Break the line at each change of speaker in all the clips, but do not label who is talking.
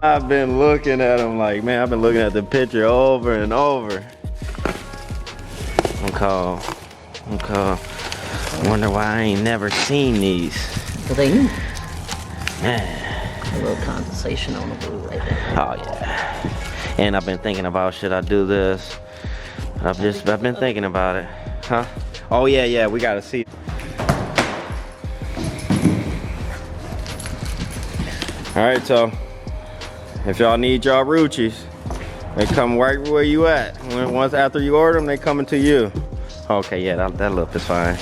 I've been looking at him like, man, I've been looking at the picture over and over. I'm called. Wonder why I ain't never seen these.
So they knew.
Man.
A little condensation on the blue right there.
Oh yeah. And I've been thinking about, should I do this? I've been thinking about it. Huh? Oh yeah, we gotta see. All right, so if y'all need y'all Ruccis, they come right where you at. Once after you order them, they coming to you. Okay, yeah, that look is fine.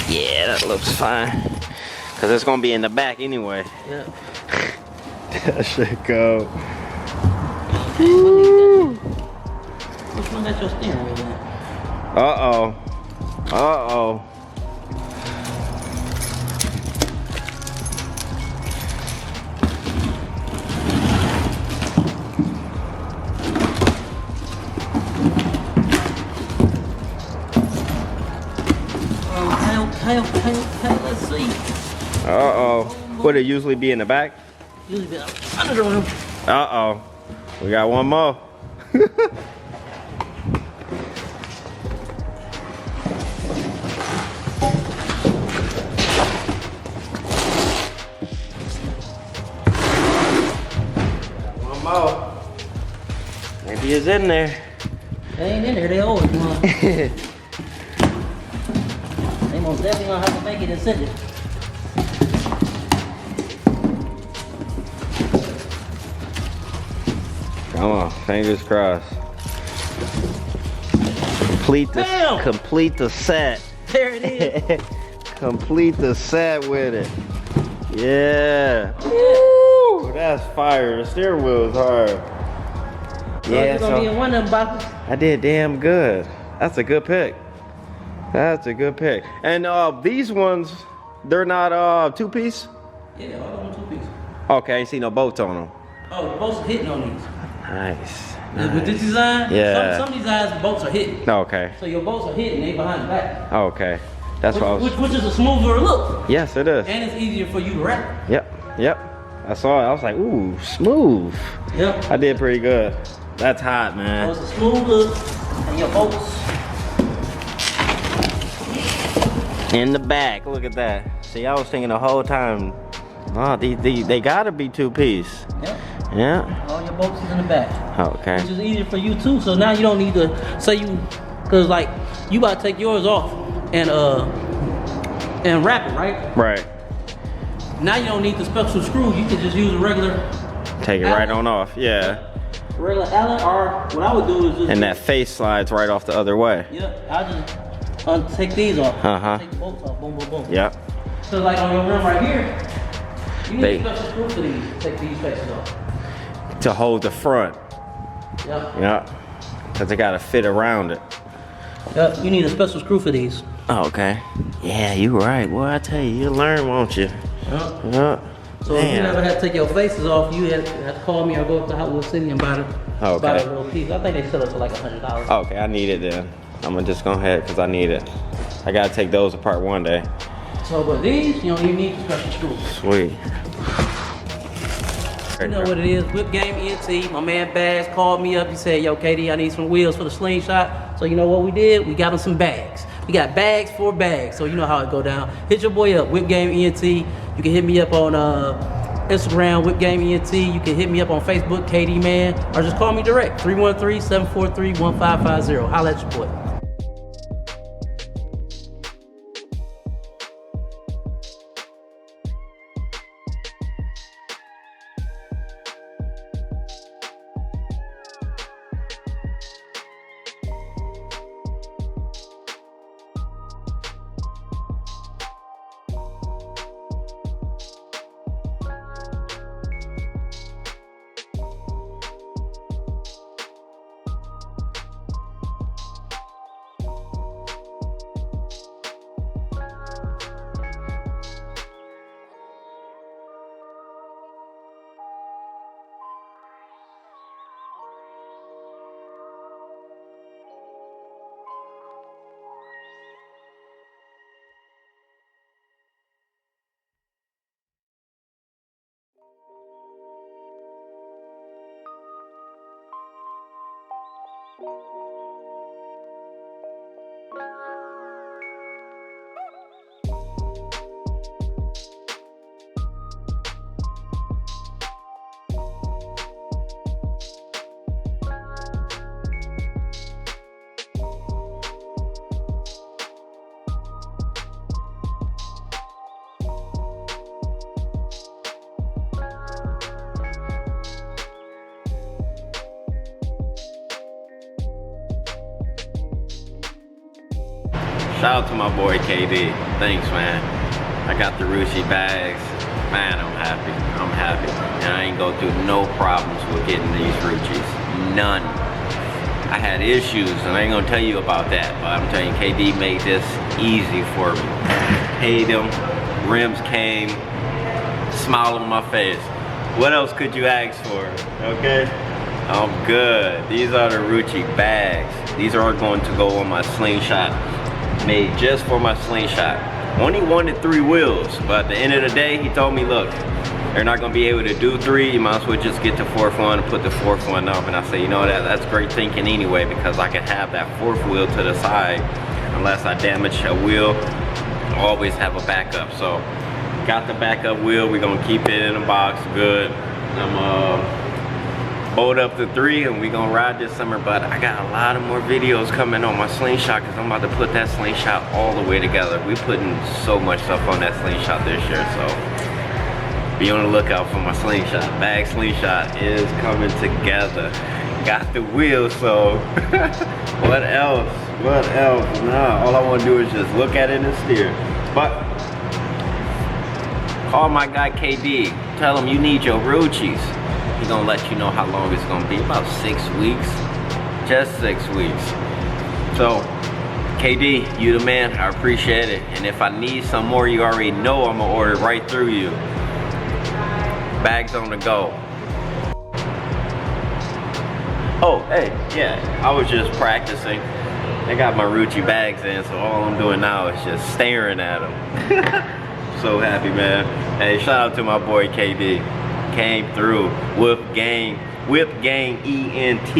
Yeah, that looks fine. Cause it's gonna be in the back anyway.
Yeah.
That shit go.
Which one got your steering wheel in?
Uh-oh.
Okay, let's see.
Uh-oh. Would it usually be in the back?
Usually be under the room.
Uh-oh. We got one more. One more. Maybe it's in there.
They ain't in there, they always want. They most definitely gonna have to make it and send it.
Come on, fingers crossed. Complete the set.
There it is.
Complete the set with it. Yeah. Woo! That's fire. The steering wheel is hard.
Yeah, you're gonna be in one of them boxes.
I did damn good. That's a good pick. That's a good pick. And these ones, they're not two-piece?
Yeah, all of them two-piece.
Okay, I ain't see no bolts on them.
Oh, the bolts are hitting on these.
Nice.
With this design,
yeah.
some designs, the bolts are hitting.
Okay.
So your bolts are hitting, they behind the back.
Okay. That's what I was...
Which is a smoother look.
Yes, it is.
And it's easier for you to wrap.
Yep. I saw it. I was like, ooh, smooth.
Yep.
I did pretty good. That's hot, man.
So it's a smooth look, and your bolts.
In the back, look at that. See, I was thinking the whole time, oh, they gotta be two-piece.
Yep.
Yeah.
All your bolts is in the back.
Okay.
Which is easier for you too. So now you don't need to say you, cause like you about to take yours off and wrap it, right?
Right.
Now you don't need the special screw. You can just use a regular.
Take it right on off. Yeah.
Regular Allen, or what I would do is just.
And that face slides right off the other way.
Yep. I just take these off. Take the bolts off. Boom, boom, boom.
Yep.
So like on your rim right here, you need a special screw for these. Take these faces off.
To hold the front.
Yep.
Yep. Cause they gotta fit around it.
Yep. You need a special screw for these.
Oh, okay. Yeah, you right. Well, I tell you, you'll learn, won't you?
Yep.
Yep.
So if you ever had to take your faces off, you had to call me or go up to Hot Wheels City and buy a little piece. I think they sell it for like $100.
Okay, I need it then. I'm gonna just go ahead because I need it. I gotta take those apart one day.
So, but these, you don't even need the special screws.
Sweet.
You know what it is, Whip Game ENT, my man Bags called me up, he said, yo KD, I need some wheels for the slingshot. So you know what we did? We got him some bags. We got bags for bags, so you know how it go down. Hit your boy up, Whip Game ENT. You can hit me up on Instagram, Whip Game ENT. You can hit me up on Facebook, KD Man, or just call me direct, 313-743-1550. Holla at your boy.
Shout out to my boy KD. Thanks, man. I got the Rucci bags. Man, I'm happy. I'm happy. And I ain't go through no problems with getting these Ruccis. None. I had issues, and I ain't gonna tell you about that, but I'm telling you, KD made this easy for me. Paid him, rims came, smile on my face. What else could you ask for, okay? I'm good. These are the Rucci bags. These are going to go on my slingshot. Made just for my slingshot. Only wanted 3 wheels, but at the end of the day, he told me, look, they're not gonna be able to do 3, you might as well just get the 4th one and put the 4th one up. And I say, you know, that's great thinking anyway, because I can have that 4th wheel to the side. Unless I damage a wheel, I always have a backup. So, got the backup wheel, we're gonna keep it in the box, good. I'm bolt up the 3 and we gonna ride this summer, but I got a lot of more videos coming on my slingshot because I'm about to put that slingshot all the way together. We putting so much stuff on that slingshot this year, so be on the lookout for my slingshot. Bag slingshot is coming together. Got the wheels, so what else? What else? Nah, all I want to do is just look at it and steer. But call my guy KD, tell him you need your Ruccis. He gonna let you know how long it's gonna be, about 6 weeks, just 6 weeks. So, KD, you the man, I appreciate it. And if I need some more, you already know I'm gonna order right through you. Bags on the go. Oh, hey, yeah, I was just practicing. I got my Rucci bags in, so all I'm doing now is just staring at them. So happy, man. Hey, shout out to my boy KD. Came through, Whip Gang ENT.